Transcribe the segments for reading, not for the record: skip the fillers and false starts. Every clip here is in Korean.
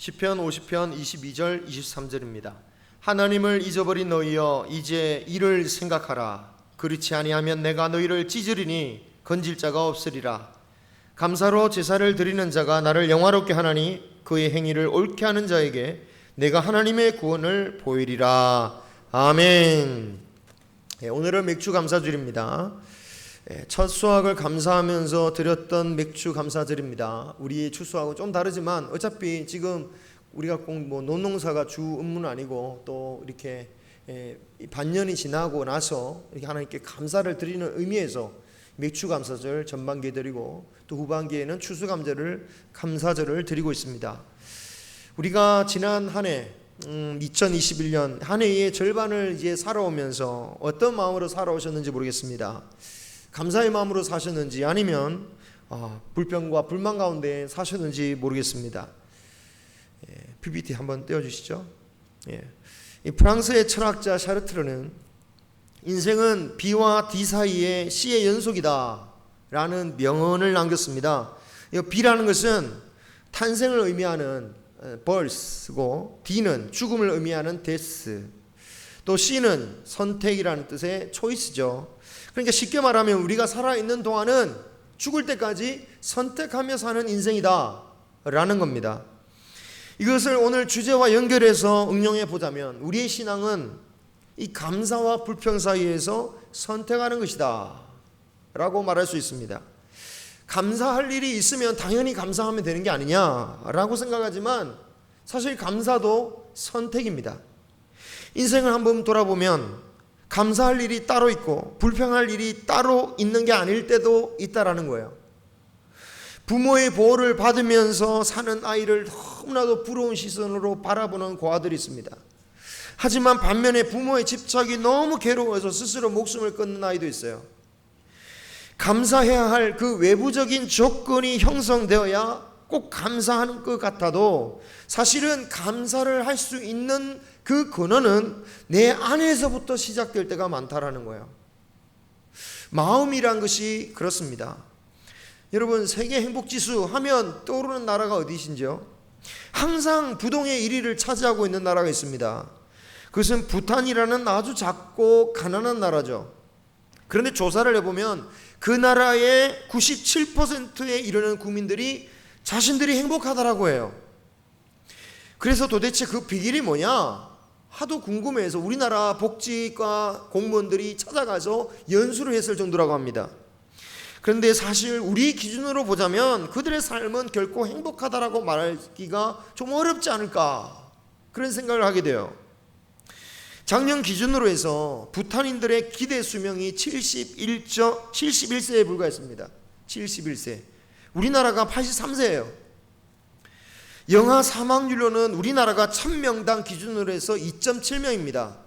시편 50편 22절 23절입니다. 하나님을 잊어버린 너희여 이제 이를 생각하라. 그렇지 아니하면 내가 너희를 찢으리니 건질 자가 없으리라. 감사로 제사를 드리는 자가 나를 영화롭게 하나니 그의 행위를 옳게 하는 자에게 내가 하나님의 구원을 보이리라. 아멘. 오늘은 맥주 감사절입니다. 첫 수확을 감사하면서 드렸던 맥주 감사절입니다. 우리 추수하고 좀 다르지만 어차피 지금 우리가 꼭 논농사가 주 업무는 아니고 또 이렇게 반년이 지나고 나서 이렇게 하나님께 감사를 드리는 의미에서 맥주 감사절 전반기에 드리고 또 후반기에는 추수 감사절을 드리고 있습니다. 우리가 지난 한 해 2021년 한 해의 절반을 이제 살아오면서 어떤 마음으로 살아오셨는지 모르겠습니다. 감사의 마음으로 사셨는지 아니면 불평과 불만 가운데 사셨는지 모르겠습니다. PPT 한번 떼어주시죠. 이 프랑스의 철학자 샤르트르는 인생은 B와 D 사이의 C의 연속이다 라는 명언을 남겼습니다. 이 B라는 것은 탄생을 의미하는 birth고 D는 죽음을 의미하는 death, 또 C는 선택이라는 뜻의 choice죠. 그러니까 쉽게 말하면 우리가 살아있는 동안은 죽을 때까지 선택하며 사는 인생이다 라는 겁니다. 이것을 오늘 주제와 연결해서 응용해 보자면 우리의 신앙은 이 감사와 불평 사이에서 선택하는 것이다 라고 말할 수 있습니다. 감사할 일이 있으면 당연히 감사하면 되는 게 아니냐라고 생각하지만 사실 감사도 선택입니다. 인생을 한번 돌아보면 감사할 일이 따로 있고 불평할 일이 따로 있는 게 아닐 때도 있다라는 거예요. 부모의 보호를 받으면서 사는 아이를 너무나도 부러운 시선으로 바라보는 고아들이 있습니다. 하지만 반면에 부모의 집착이 너무 괴로워서 스스로 목숨을 끊는 아이도 있어요. 감사해야 할 그 외부적인 조건이 형성되어야 꼭 감사하는 것 같아도 사실은 감사를 할 수 있는 그 근원은 내 안에서부터 시작될 때가 많다라는 거예요. 마음이란 것이 그렇습니다. 여러분, 세계 행복지수 하면 떠오르는 나라가 어디신지요? 항상 부동의 1위를 차지하고 있는 나라가 있습니다. 그것은 부탄이라는 아주 작고 가난한 나라죠. 그런데 조사를 해보면 그 나라의 97%에 이르는 국민들이 자신들이 행복하다라고 해요. 그래서 도대체 그 비결이 뭐냐? 하도 궁금해서 우리나라 복지과 공무원들이 찾아가서 연수를 했을 정도라고 합니다. 그런데 사실 우리 기준으로 보자면 그들의 삶은 결코 행복하다라고 말하기가 좀 어렵지 않을까, 그런 생각을 하게 돼요. 작년 기준으로 해서 부탄인들의 기대 수명이 71세에 불과했습니다. 71세. 우리나라가 83세예요. 영아 사망률로는 우리나라가 1000명당 기준으로 해서 2.7명입니다.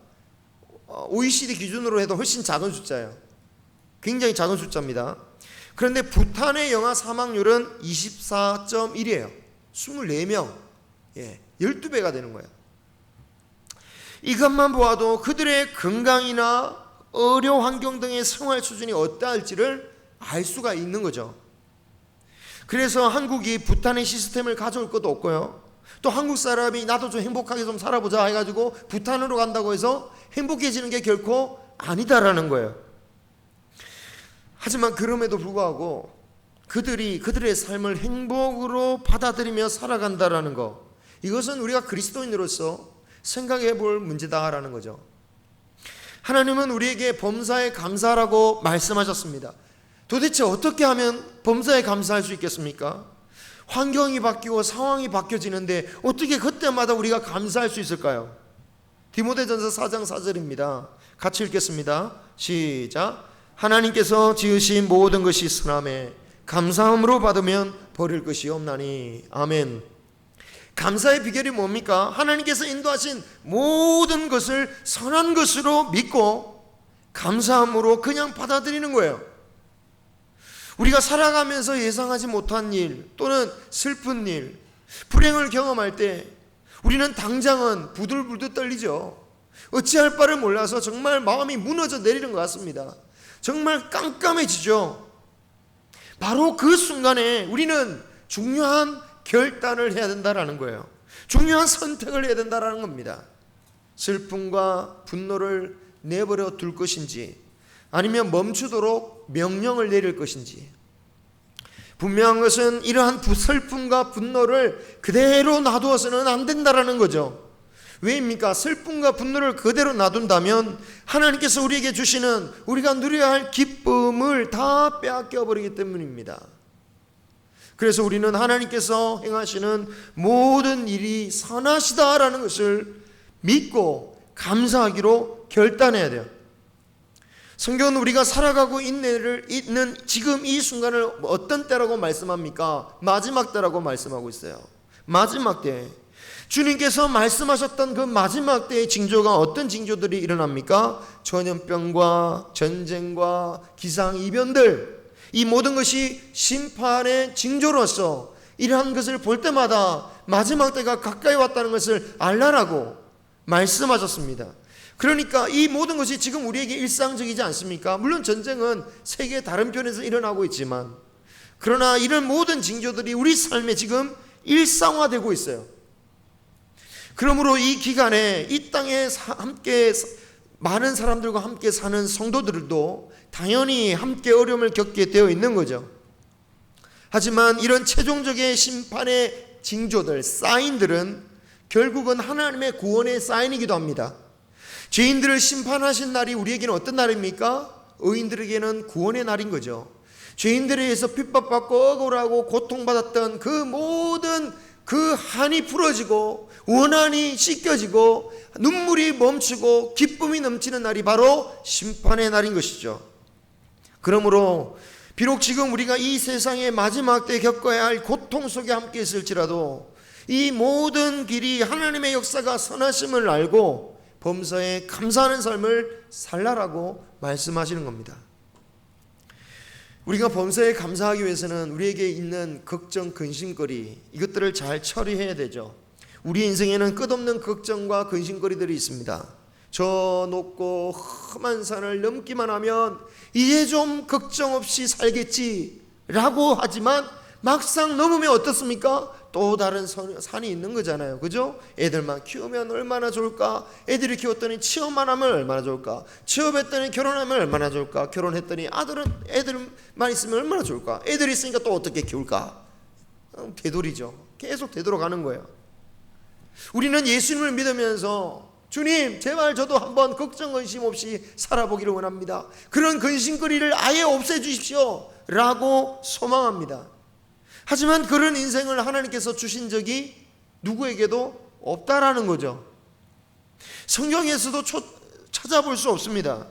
OECD 기준으로 해도 훨씬 작은 숫자예요. 굉장히 작은 숫자입니다. 그런데 부탄의 영아 사망률은 24.1이에요. 24명. 12배가 되는 거예요. 이것만 보아도 그들의 건강이나 의료 환경 등의 생활 수준이 어떠할지를 알 수가 있는 거죠. 그래서 한국이 부탄의 시스템을 가져올 것도 없고요. 또 한국 사람이 나도 좀 행복하게 좀 살아보자 해가지고 부탄으로 간다고 해서 행복해지는 게 결코 아니다라는 거예요. 하지만 그럼에도 불구하고 그들의 삶을 행복으로 받아들이며 살아간다라는 것, 이것은 우리가 그리스도인으로서 생각해 볼 문제다라는 거죠. 하나님은 우리에게 범사에 감사하라고 말씀하셨습니다. 도대체 어떻게 하면 범사에 감사할 수 있겠습니까? 환경이 바뀌고 상황이 바뀌어지는데 어떻게 그때마다 우리가 감사할 수 있을까요? 디모데전서 4장 4절입니다. 같이 읽겠습니다. 시작. 하나님께서 지으신 모든 것이 선하매 감사함으로 받으면 버릴 것이 없나니. 아멘. 감사의 비결이 뭡니까? 하나님께서 인도하신 모든 것을 선한 것으로 믿고 감사함으로 그냥 받아들이는 거예요. 우리가 살아가면서 예상하지 못한 일 또는 슬픈 일, 불행을 경험할 때 우리는 당장은 부들부들 떨리죠. 어찌할 바를 몰라서 정말 마음이 무너져 내리는 것 같습니다. 정말 깜깜해지죠. 바로 그 순간에 우리는 중요한 결단을 해야 된다라는 거예요. 중요한 선택을 해야 된다는 겁니다. 슬픔과 분노를 내버려 둘 것인지 아니면 멈추도록 명령을 내릴 것인지. 분명한 것은 이러한 슬픔과 분노를 그대로 놔두어서는 안 된다는 거죠. 왜입니까? 슬픔과 분노를 그대로 놔둔다면 하나님께서 우리에게 주시는 우리가 누려야 할 기쁨을 다 빼앗겨 버리기 때문입니다. 그래서 우리는 하나님께서 행하시는 모든 일이 선하시다라는 것을 믿고 감사하기로 결단해야 돼요. 성경은 우리가 살아가고 있는 지금 이 순간을 어떤 때라고 말씀합니까? 마지막 때라고 말씀하고 있어요. 마지막 때, 주님께서 말씀하셨던 그 마지막 때의 징조가 어떤 징조들이 일어납니까? 전염병과 전쟁과 기상이변들, 이 모든 것이 심판의 징조로서 이러한 것을 볼 때마다 마지막 때가 가까이 왔다는 것을 알라라고 말씀하셨습니다. 그러니까 이 모든 것이 지금 우리에게 일상적이지 않습니까? 물론 전쟁은 세계의 다른 편에서 일어나고 있지만, 그러나 이런 모든 징조들이 우리 삶에 지금 일상화되고 있어요. 그러므로 이 기간에 이 땅에 함께 많은 사람들과 함께 사는 성도들도 당연히 함께 어려움을 겪게 되어 있는 거죠. 하지만 이런 최종적인 심판의 징조들, 사인들은 결국은 하나님의 구원의 사인이기도 합니다. 죄인들을 심판하신 날이 우리에게는 어떤 날입니까? 의인들에게는 구원의 날인 거죠. 죄인들에 의해서 핍박받고 억울하고 고통받았던 그 모든 그 한이 풀어지고 원한이 씻겨지고 눈물이 멈추고 기쁨이 넘치는 날이 바로 심판의 날인 것이죠. 그러므로 비록 지금 우리가 이 세상의 마지막 때 겪어야 할 고통 속에 함께 있을지라도 이 모든 길이 하나님의 역사가 선하심을 알고 범사에 감사하는 삶을 살라라고 말씀하시는 겁니다. 우리가 범사에 감사하기 위해서는 우리에게 있는 걱정, 근심거리, 이것들을 잘 처리해야 되죠. 우리 인생에는 끝없는 걱정과 근심거리들이 있습니다. 저 높고 험한 산을 넘기만 하면 이제 좀 걱정 없이 살겠지라고 하지만 막상 넘으면 어떻습니까? 또 다른 산이 있는 거잖아요. 그죠? 애들만 키우면 얼마나 좋을까? 애들이 키웠더니 취업만 하면 얼마나 좋을까? 취업했더니 결혼하면 얼마나 좋을까? 결혼했더니 애들만 있으면 얼마나 좋을까? 애들이 있으니까 또 어떻게 키울까? 되돌이죠. 계속 되돌아가는 거예요. 우리는 예수님을 믿으면서 주님 제발 저도 한번 걱정 근심 없이 살아보기를 원합니다. 그런 근심거리를 아예 없애주십시오 라고 소망합니다. 하지만 그런 인생을 하나님께서 주신 적이 누구에게도 없다라는 거죠. 성경에서도 찾아볼 수 없습니다.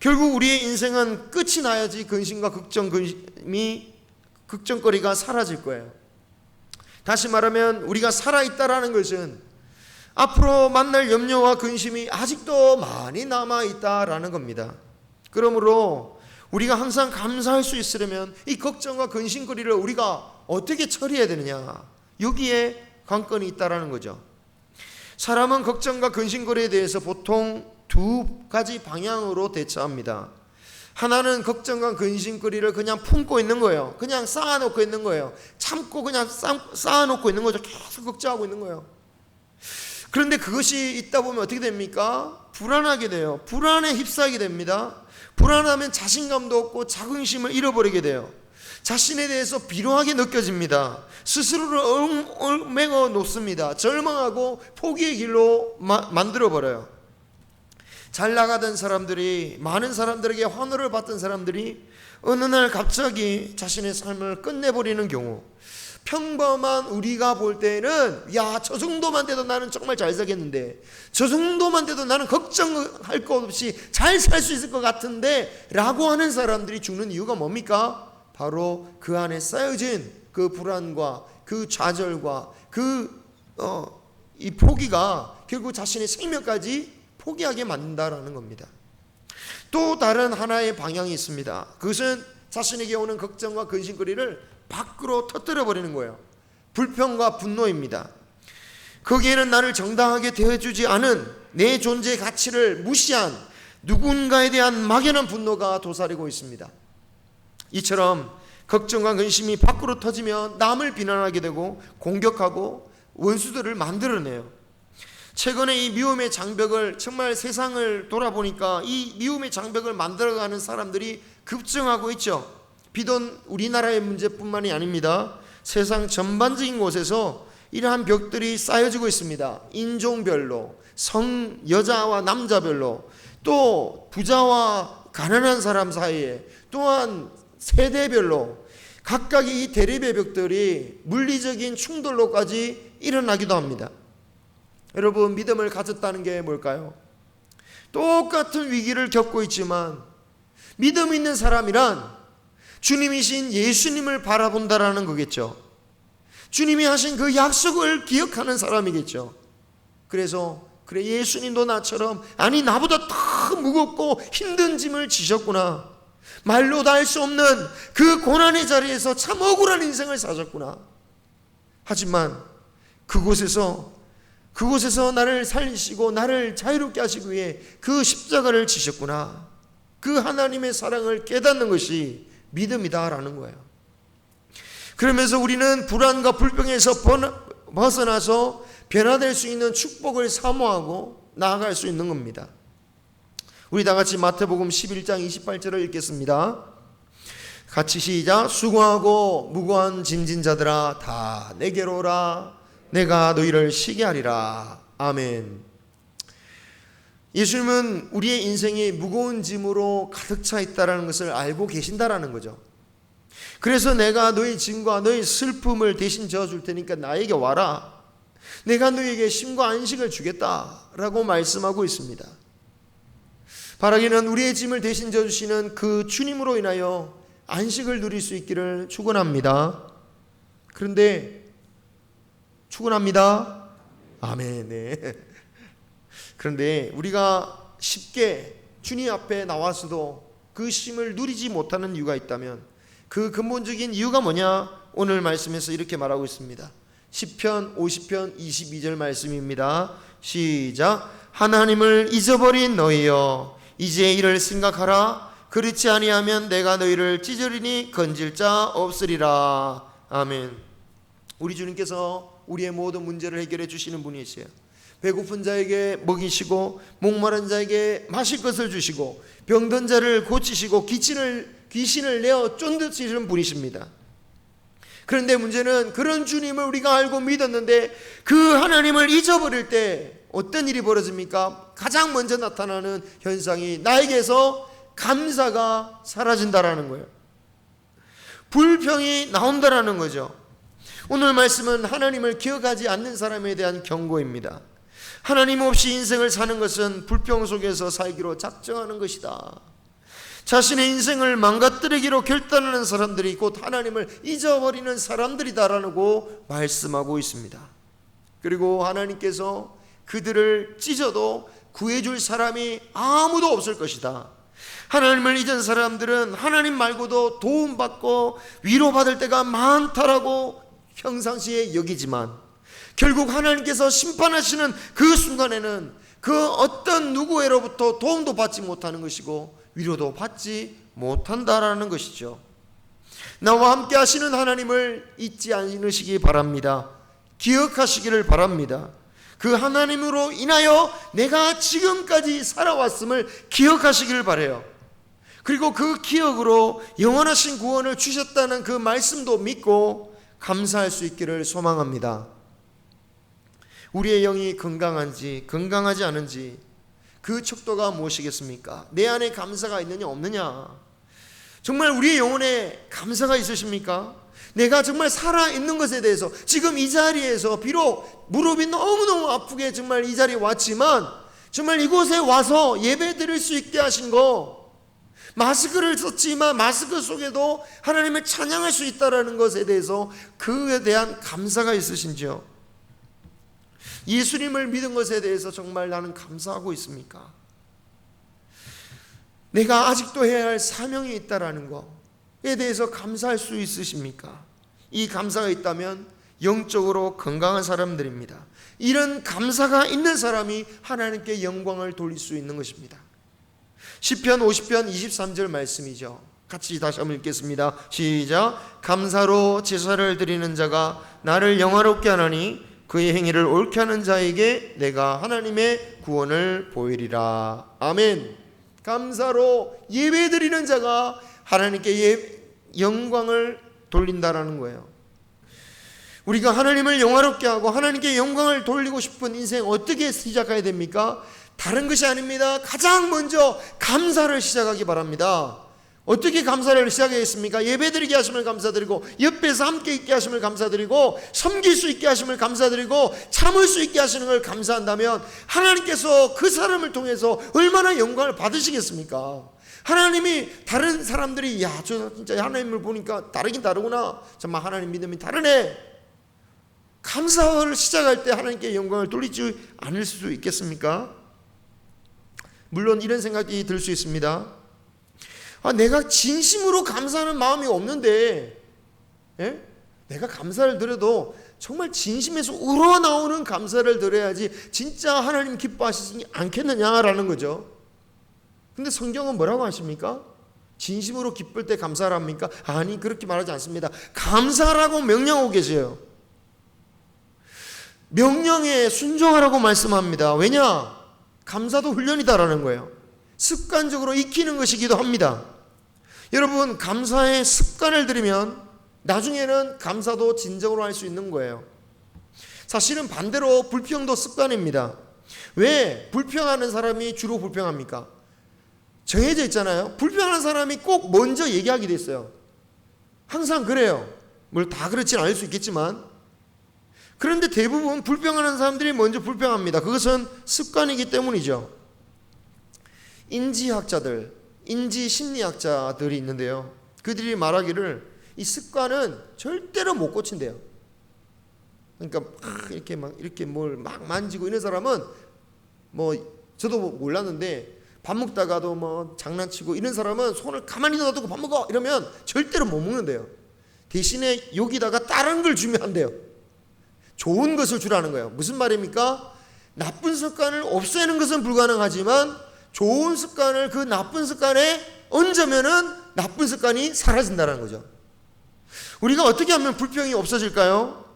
결국 우리의 인생은 끝이 나야지 근심과 걱정거리가 사라질 거예요. 다시 말하면 우리가 살아있다라는 것은 앞으로 만날 염려와 근심이 아직도 많이 남아있다라는 겁니다. 그러므로 우리가 항상 감사할 수 있으려면 이 걱정과 근심거리를 우리가 어떻게 처리해야 되느냐, 여기에 관건이 있다라는 거죠. 사람은 걱정과 근심거리에 대해서 보통 두 가지 방향으로 대처합니다. 하나는 걱정과 근심거리를 그냥 품고 있는 거예요. 그냥 쌓아놓고 있는 거예요. 참고 그냥 쌓아놓고 있는 거죠. 계속 걱정하고 있는 거예요. 그런데 그것이 있다 보면 어떻게 됩니까? 불안하게 돼요. 불안에 휩싸이게 됩니다. 불안하면 자신감도 없고 자긍심을 잃어버리게 돼요. 자신에 대해서 비로하게 느껴집니다. 스스로를 얽매어 놓습니다. 절망하고 포기의 길로 만들어버려요. 잘 나가던 사람들이, 많은 사람들에게 환호를 받던 사람들이 어느 날 갑자기 자신의 삶을 끝내버리는 경우, 평범한 우리가 볼 때는 야, 저 정도만 돼도 나는 정말 잘 살겠는데, 저 정도만 돼도 나는 걱정할 것 없이 잘 살 수 있을 것 같은데 라고 하는 사람들이 죽는 이유가 뭡니까? 바로 그 안에 쌓여진 그 불안과 그 좌절과 이 포기가 결국 자신의 생명까지 포기하게 만든다라는 겁니다. 또 다른 하나의 방향이 있습니다. 그것은 자신에게 오는 걱정과 근심거리를 밖으로 터뜨려 버리는 거예요. 불평과 분노입니다. 거기에는 나를 정당하게 대해주지 않은 내 존재의 가치를 무시한 누군가에 대한 막연한 분노가 도사리고 있습니다. 이처럼 걱정과 근심이 밖으로 터지면 남을 비난하게 되고 공격하고 원수들을 만들어내요. 최근에 이 미움의 장벽을, 정말 세상을 돌아보니까 이 미움의 장벽을 만들어가는 사람들이 급증하고 있죠. 비단 우리나라의 문제뿐만이 아닙니다. 세상 전반적인 곳에서 이러한 벽들이 쌓여지고 있습니다. 인종별로, 여자와 남자별로, 또 부자와 가난한 사람 사이에, 또한 세대별로 각각의 이 대립의 벽들이 물리적인 충돌로까지 일어나기도 합니다. 여러분, 믿음을 가졌다는 게 뭘까요? 똑같은 위기를 겪고 있지만 믿음 있는 사람이란 주님이신 예수님을 바라본다라는 거겠죠. 주님이 하신 그 약속을 기억하는 사람이겠죠. 그래서 그래, 예수님도 나처럼, 아니 나보다 더 무겁고 힘든 짐을 지셨구나, 말로 다 할 수 없는 그 고난의 자리에서 참 억울한 인생을 사셨구나. 하지만 그곳에서 나를 살리시고 나를 자유롭게 하시기 위해 그 십자가를 지셨구나. 그 하나님의 사랑을 깨닫는 것이 믿음이다라는 거예요. 그러면서 우리는 불안과 불평에서 벗어나서 변화될 수 있는 축복을 사모하고 나아갈 수 있는 겁니다. 우리 다 같이 마태복음 11장 28절을 읽겠습니다. 같이 시작. 수고하고 무거운 짐진 자들아 다 내게로 오라, 내가 너희를 쉬게 하리라. 아멘. 예수님은 우리의 인생이 무거운 짐으로 가득 차 있다는 것을 알고 계신다라는 거죠. 그래서 내가 너희 짐과 너희 슬픔을 대신 져줄 테니까 나에게 와라, 내가 너희에게 쉼과 안식을 주겠다라고 말씀하고 있습니다. 바라기는 우리의 짐을 대신 져주시는 그 주님으로 인하여 안식을 누릴 수 있기를 축원합니다. 그런데 축원합니다. 아멘. 네. 그런데 우리가 쉽게 주님 앞에 나와서도 그 쉼을 누리지 못하는 이유가 있다면 그 근본적인 이유가 뭐냐? 오늘 말씀에서 이렇게 말하고 있습니다. 시편 50편 22절 말씀입니다. 시작. 하나님을 잊어버린 너희여 이제 이를 생각하라. 그렇지 아니하면 내가 너희를 찢으리니 건질 자 없으리라. 아멘. 우리 주님께서 우리의 모든 문제를 해결해 주시는 분이세요. 배고픈 자에게 먹이시고 목마른 자에게 마실 것을 주시고 병든 자를 고치시고 귀신을 내어 쫀득이시는 분이십니다. 그런데 문제는 그런 주님을 우리가 알고 믿었는데 그 하나님을 잊어버릴 때 어떤 일이 벌어집니까? 가장 먼저 나타나는 현상이 나에게서 감사가 사라진다라는 거예요. 불평이 나온다라는 거죠. 오늘 말씀은 하나님을 기억하지 않는 사람에 대한 경고입니다. 하나님 없이 인생을 사는 것은 불평 속에서 살기로 작정하는 것이다. 자신의 인생을 망가뜨리기로 결단하는 사람들이 곧 하나님을 잊어버리는 사람들이다라고 말씀하고 있습니다. 그리고 하나님께서 그들을 찢어도 구해줄 사람이 아무도 없을 것이다. 하나님을 잊은 사람들은 하나님 말고도 도움받고 위로받을 때가 많다라고 평상시에 여기지만 결국 하나님께서 심판하시는 그 순간에는 그 어떤 누구에로부터 도움도 받지 못하는 것이고 위로도 받지 못한다라는 것이죠. 나와 함께 하시는 하나님을 잊지 않으시기 바랍니다. 기억하시기를 바랍니다. 그 하나님으로 인하여 내가 지금까지 살아왔음을 기억하시기를 바라요. 그리고 그 기억으로 영원하신 구원을 주셨다는 그 말씀도 믿고 감사할 수 있기를 소망합니다. 우리의 영이 건강한지 건강하지 않은지 그 척도가 무엇이겠습니까? 내 안에 감사가 있느냐 없느냐? 정말 우리의 영혼에 감사가 있으십니까? 내가 정말 살아있는 것에 대해서 지금 이 자리에서 비록 무릎이 너무너무 아프게 정말 이 자리에 왔지만 정말 이곳에 와서 예배 드릴 수 있게 하신 거, 마스크를 썼지만 마스크 속에도 하나님을 찬양할 수 있다는 것에 대해서 그에 대한 감사가 있으신지요? 예수님을 믿은 것에 대해서 정말 나는 감사하고 있습니까? 내가 아직도 해야 할 사명이 있다라는 것에 대해서 감사할 수 있으십니까? 이 감사가 있다면 영적으로 건강한 사람들입니다. 이런 감사가 있는 사람이 하나님께 영광을 돌릴 수 있는 것입니다. 시편 50편 23절 말씀이죠. 같이 다시 한번 읽겠습니다. 시작. 감사로 제사를 드리는 자가 나를 영화롭게 하나니 그의 행위를 옳게 하는 자에게 내가 하나님의 구원을 보이리라. 아멘. 감사로 예배드리는 자가 하나님께 영광을 돌린다라는 거예요. 우리가 하나님을 영화롭게 하고 하나님께 영광을 돌리고 싶은 인생 어떻게 시작해야 됩니까? 다른 것이 아닙니다. 가장 먼저 감사를 시작하기 바랍니다. 어떻게 감사를 시작하겠습니까? 예배드리게 하심을 감사드리고, 옆에서 함께 있게 하심을 감사드리고, 섬길 수 있게 하심을 감사드리고, 참을 수 있게 하시는 걸 감사한다면 하나님께서 그 사람을 통해서 얼마나 영광을 받으시겠습니까? 하나님이 다른 사람들이 야, 저 진짜 하나님을 보니까 다르긴 다르구나, 정말 하나님 믿음이 다르네, 감사를 시작할 때 하나님께 영광을 돌리지 않을 수 있겠습니까? 물론 이런 생각이 들 수 있습니다. 내가 진심으로 감사하는 마음이 없는데, 내가 감사를 드려도 정말 진심에서 우러나오는 감사를 드려야지 진짜 하나님 기뻐하시지 않겠느냐라는 거죠. 근데 성경은 뭐라고 하십니까? 진심으로 기쁠 때 감사를 합니까? 아니, 그렇게 말하지 않습니다. 감사라고 명령하고 계세요. 명령에 순종하라고 말씀합니다. 왜냐? 감사도 훈련이다라는 거예요. 습관적으로 익히는 것이기도 합니다. 여러분, 감사의 습관을 들이면 나중에는 감사도 진정으로 할 수 있는 거예요. 사실은 반대로 불평도 습관입니다. 왜 불평하는 사람이 주로 불평합니까? 정해져 있잖아요. 불평하는 사람이 꼭 먼저 얘기하게 돼 있어요. 항상 그래요. 뭘 다 그렇진 않을 수 있겠지만, 그런데 대부분 불평하는 사람들이 먼저 불평합니다. 그것은 습관이기 때문이죠. 인지학자들, 인지심리학자들이 있는데요, 그들이 말하기를 이 습관은 절대로 못 고친대요. 그러니까 이렇게 뭘 막 만지고 이런 사람은, 저도 몰랐는데 밥 먹다가도 장난치고 이런 사람은 손을 가만히 놔두고 밥 먹어 이러면 절대로 못 먹는데요. 대신에 여기다가 다른 걸 주면 안 돼요. 좋은 것을 주라는 거예요. 무슨 말입니까? 나쁜 습관을 없애는 것은 불가능하지만 좋은 습관을 그 나쁜 습관에 얹으면은 나쁜 습관이 사라진다는 거죠. 우리가 어떻게 하면 불평이 없어질까요?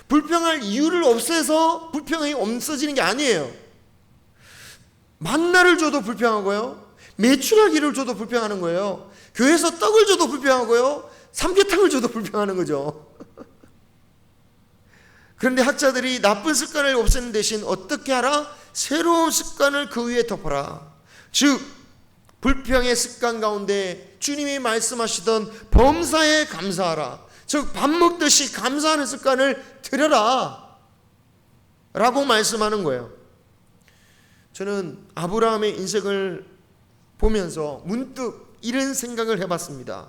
불평할 이유를 없애서 불평이 없어지는 게 아니에요. 만나를 줘도 불평하고요, 메추라기를 줘도 불평하는 거예요. 교회에서 떡을 줘도 불평하고요, 삼계탕을 줘도 불평하는 거죠. 그런데 학자들이 나쁜 습관을 없애는 대신 어떻게 하라? 새로운 습관을 그 위에 덮어라. 즉, 불평의 습관 가운데 주님이 말씀하시던 범사에 감사하라. 즉, 밥 먹듯이 감사하는 습관을 들여라 라고 말씀하는 거예요. 저는 아브라함의 인생을 보면서 문득 이런 생각을 해봤습니다.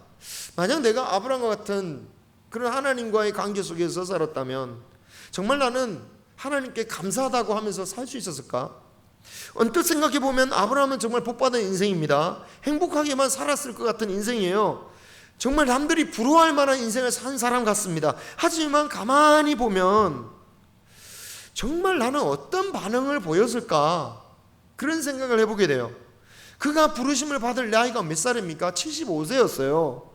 만약 내가 아브라함과 같은 그런 하나님과의 관계 속에서 살았다면 정말 나는 하나님께 감사하다고 하면서 살 수 있었을까? 언뜻 생각해보면 아브라함은 정말 복받은 인생입니다. 행복하게만 살았을 것 같은 인생이에요. 정말 남들이 부러워할 만한 인생을 산 사람 같습니다. 하지만 가만히 보면 정말 나는 어떤 반응을 보였을까? 그런 생각을 해보게 돼요. 그가 부르심을 받을 나이가 몇 살입니까? 75세였어요.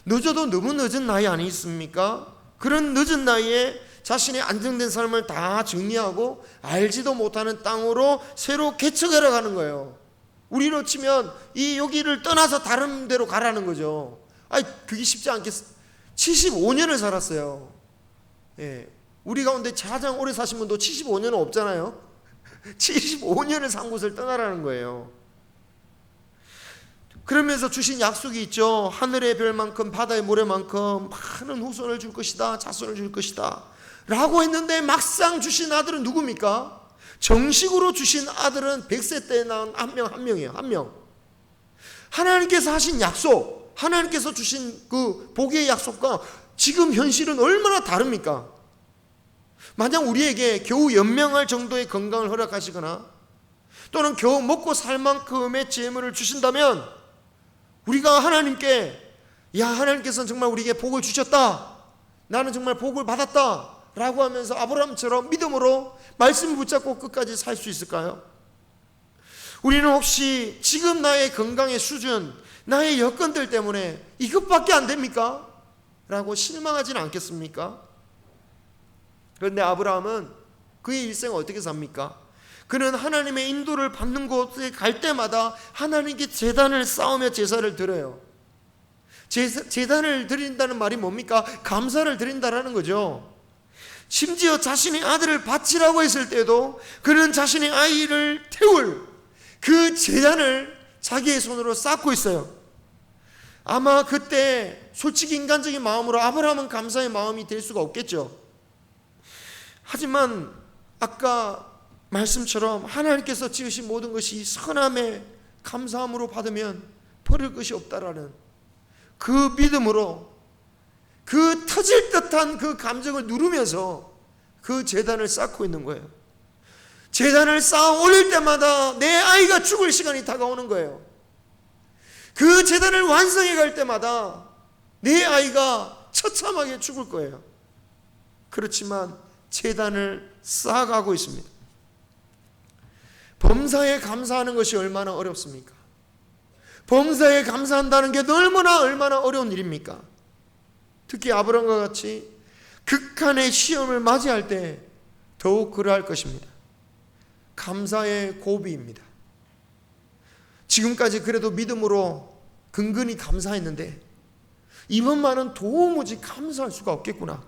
늦어도 너무 늦은 나이 아니겠습니까? 그런 늦은 나이에 자신의 안정된 삶을 다 정리하고 알지도 못하는 땅으로 새로 개척하러 가는 거예요. 우리로 치면 여기를 떠나서 다른 데로 가라는 거죠. 그게 쉽지 않겠어. 75년을 살았어요. 우리 가운데 가장 오래 사신 분도 75년은 없잖아요. 75년을 산 곳을 떠나라는 거예요. 그러면서 주신 약속이 있죠. 하늘의 별만큼 바다의 모래만큼 많은 후손을 줄 것이다, 자손을 줄 것이다 라고 했는데 막상 주신 아들은 누굽니까? 정식으로 주신 아들은 100세 때 낳은 한 명이에요. 한 명. 하나님께서 하신 약속, 하나님께서 주신 그 복의 약속과 지금 현실은 얼마나 다릅니까? 만약 우리에게 겨우 연명할 정도의 건강을 허락하시거나 또는 겨우 먹고 살 만큼의 재물을 주신다면 우리가 하나님께, 하나님께서는 정말 우리에게 복을 주셨다, 나는 정말 복을 받았다 라고 하면서 아브라함처럼 믿음으로 말씀을 붙잡고 끝까지 살 수 있을까요? 우리는 혹시 지금 나의 건강의 수준, 나의 여건들 때문에 이것밖에 안 됩니까? 라고 실망하지는 않겠습니까? 그런데 아브라함은 그의 일생을 어떻게 삽니까? 그는 하나님의 인도를 받는 곳에 갈 때마다 하나님께 제단을 쌓으며 제사를 드려요. 제단을 드린다는 말이 뭡니까? 감사를 드린다라는 거죠. 심지어 자신의 아들을 바치라고 했을 때도 그는 자신의 아이를 태울 그 제단을 자기의 손으로 쌓고 있어요. 아마 그때 솔직히 인간적인 마음으로 아브라함은 감사의 마음이 될 수가 없겠죠. 하지만 아까 말씀처럼 하나님께서 지으신 모든 것이 선함에 감사함으로 받으면 버릴 것이 없다라는 그 믿음으로 그 터질 듯한 그 감정을 누르면서 그 제단을 쌓고 있는 거예요. 제단을 쌓아 올릴 때마다 내 아이가 죽을 시간이 다가오는 거예요. 그 제단을 완성해 갈 때마다 내 아이가 처참하게 죽을 거예요. 그렇지만 제단을 쌓아가고 있습니다. 범사에 감사하는 것이 얼마나 어렵습니까? 범사에 감사한다는 게 얼마나 어려운 일입니까? 특히 아브라함과 같이 극한의 시험을 맞이할 때 더욱 그러할 것입니다. 감사의 고비입니다. 지금까지 그래도 믿음으로 근근히 감사했는데 이번만은 도무지 감사할 수가 없겠구나.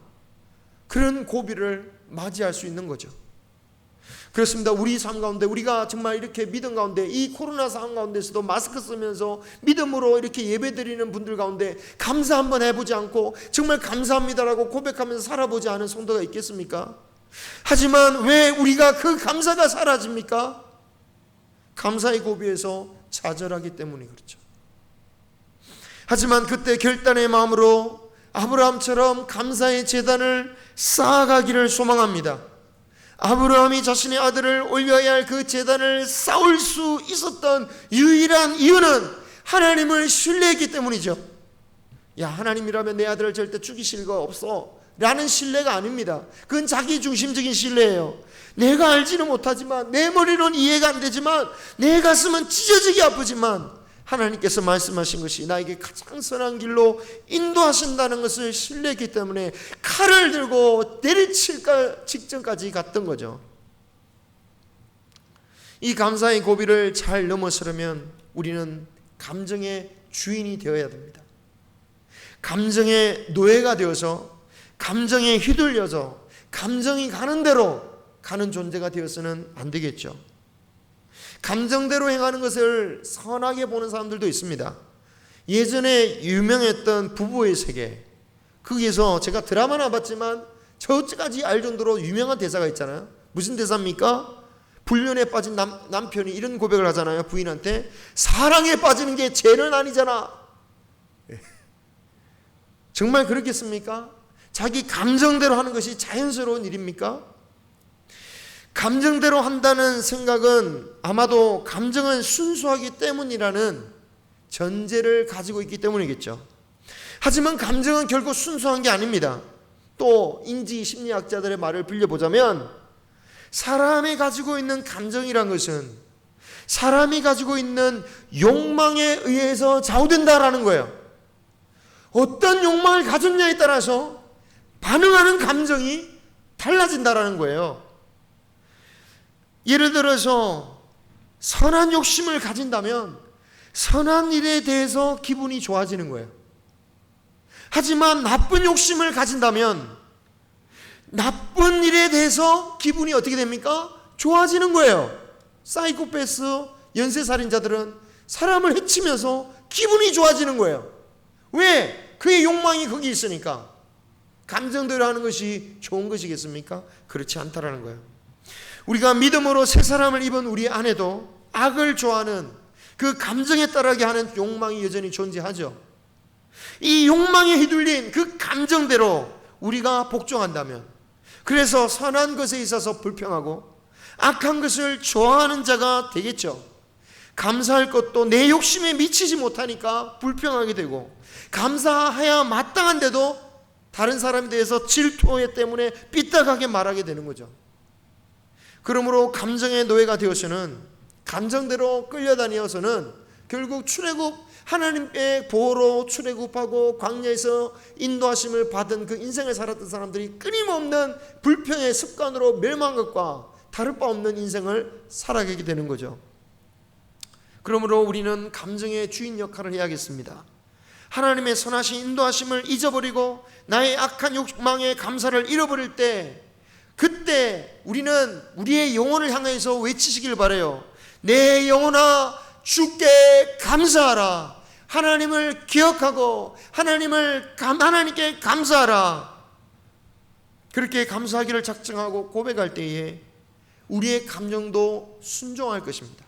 그런 고비를 맞이할 수 있는 거죠. 그렇습니다. 우리 삶 가운데 우리가 정말 이렇게 믿음 가운데 이 코로나 상황 가운데서도 마스크 쓰면서 믿음으로 이렇게 예배드리는 분들 가운데 감사 한번 해보지 않고 정말 감사합니다라고 고백하면서 살아보지 않은 성도가 있겠습니까? 하지만 왜 우리가 그 감사가 사라집니까? 감사의 고비에서 좌절하기 때문이 그렇죠. 하지만 그때 결단의 마음으로 아브라함처럼 감사의 제단을 쌓아가기를 소망합니다. 아브라함이 자신의 아들을 올려야 할 그 제단을 쌓을 수 있었던 유일한 이유는 하나님을 신뢰했기 때문이죠. 야, 하나님이라면 내 아들을 절대 죽이실 거 없어 라는 신뢰가 아닙니다. 그건 자기 중심적인 신뢰예요. 내가 알지는 못하지만 내 머리로는 이해가 안 되지만 내 가슴은 찢어지게 아프지만 하나님께서 말씀하신 것이 나에게 가장 선한 길로 인도하신다는 것을 신뢰했기 때문에 칼을 들고 내리칠 직전까지 갔던 거죠. 이 감사의 고비를 잘 넘어서려면 우리는 감정의 주인이 되어야 됩니다. 감정의 노예가 되어서 감정에 휘둘려서 감정이 가는 대로 가는 존재가 되어서는 안 되겠죠. 감정대로 행하는 것을 선하게 보는 사람들도 있습니다. 예전에 유명했던 부부의 세계, 거기에서 제가 드라마는 안 봤지만 저까지 알 정도로 유명한 대사가 있잖아요. 무슨 대사입니까? 불륜에 빠진 남편이 이런 고백을 하잖아요. 부인한테 사랑에 빠지는 게 죄는 아니잖아. 정말 그렇겠습니까? 자기 감정대로 하는 것이 자연스러운 일입니까? 감정대로 한다는 생각은 아마도 감정은 순수하기 때문이라는 전제를 가지고 있기 때문이겠죠. 하지만 감정은 결코 순수한 게 아닙니다. 또 인지 심리학자들의 말을 빌려보자면 사람이 가지고 있는 감정이란 것은 사람이 가지고 있는 욕망에 의해서 좌우된다라는 거예요. 어떤 욕망을 가졌냐에 따라서 반응하는 감정이 달라진다라는 거예요. 예를 들어서 선한 욕심을 가진다면 선한 일에 대해서 기분이 좋아지는 거예요. 하지만 나쁜 욕심을 가진다면 나쁜 일에 대해서 기분이 어떻게 됩니까? 좋아지는 거예요. 사이코패스 연쇄살인자들은 사람을 해치면서 기분이 좋아지는 거예요. 왜? 그의 욕망이 거기 있으니까. 감정대로 하는 것이 좋은 것이겠습니까? 그렇지 않다라는 거예요. 우리가 믿음으로 새 사람을 입은 우리 안에도 악을 좋아하는 그 감정에 따르게 하는 욕망이 여전히 존재하죠. 이 욕망에 휘둘린 그 감정대로 우리가 복종한다면, 그래서 선한 것에 있어서 불평하고 악한 것을 좋아하는 자가 되겠죠. 감사할 것도 내 욕심에 미치지 못하니까 불평하게 되고, 감사해야 마땅한데도 다른 사람에 대해서 질투 때문에 삐딱하게 말하게 되는 거죠. 그러므로 감정의 노예가 되어서는, 감정대로 끌려다니어서는 결국 출애굽, 하나님의 보호로 출애굽하고 광야에서 인도하심을 받은 그 인생을 살았던 사람들이 끊임없는 불평의 습관으로 멸망한 것과 다를 바 없는 인생을 살아가게 되는 거죠. 그러므로 우리는 감정의 주인 역할을 해야겠습니다. 하나님의 선하신 인도하심을 잊어버리고 나의 악한 욕망의 감사를 잃어버릴 때, 그때 우리는 우리의 영혼을 향해서 외치시길 바라요. 내 영혼아 주께 감사하라. 하나님을 기억하고 하나님께 감사하라. 그렇게 감사하기를 작정하고 고백할 때에 우리의 감정도 순종할 것입니다.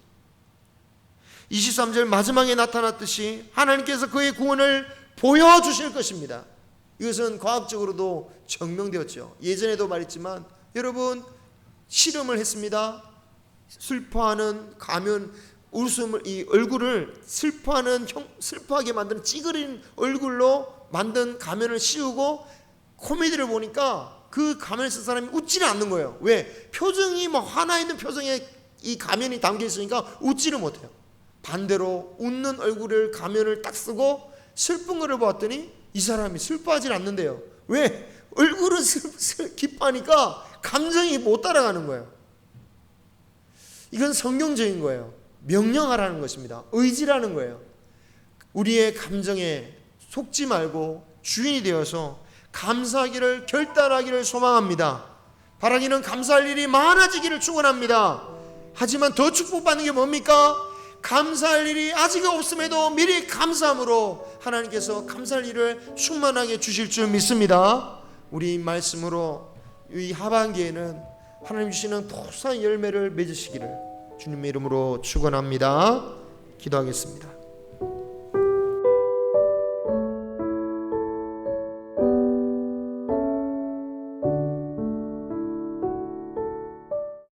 23절 마지막에 나타났듯이 하나님께서 그의 구원을 보여주실 것입니다. 이것은 과학적으로도 증명되었죠. 예전에도 말했지만 여러분, 실험을 했습니다. 슬퍼하는 가면, 웃음을, 이 얼굴을 슬퍼하게 만드는 찌그린 얼굴로 만든 가면을 씌우고 코미디를 보니까 그 가면을 쓴 사람이 웃지는 않는 거예요. 왜? 표정이 화나 있는 표정에 이 가면이 담겨 있으니까 웃지를 못해요. 반대로 웃는 얼굴을 가면을 딱 쓰고 슬픈 거를 보았더니 이 사람이 슬퍼하지 않는데요. 왜? 얼굴은 기뻐하니까 감정이 못 따라가는 거예요. 이건 성경적인 거예요. 명령하라는 것입니다. 의지라는 거예요. 우리의 감정에 속지 말고 주인이 되어서 감사하기를 결단하기를 소망합니다. 바라기는 감사할 일이 많아지기를 축원합니다. 하지만 더 축복받는 게 뭡니까? 감사할 일이 아직 없음에도 미리 감사함으로 하나님께서 감사할 일을 충만하게 주실 줄 믿습니다. 우리 말씀으로 이 하반기에는 하나님 주시는 포사한 열매를 맺으시기를 주님의 이름으로 축원합니다. 기도하겠습니다.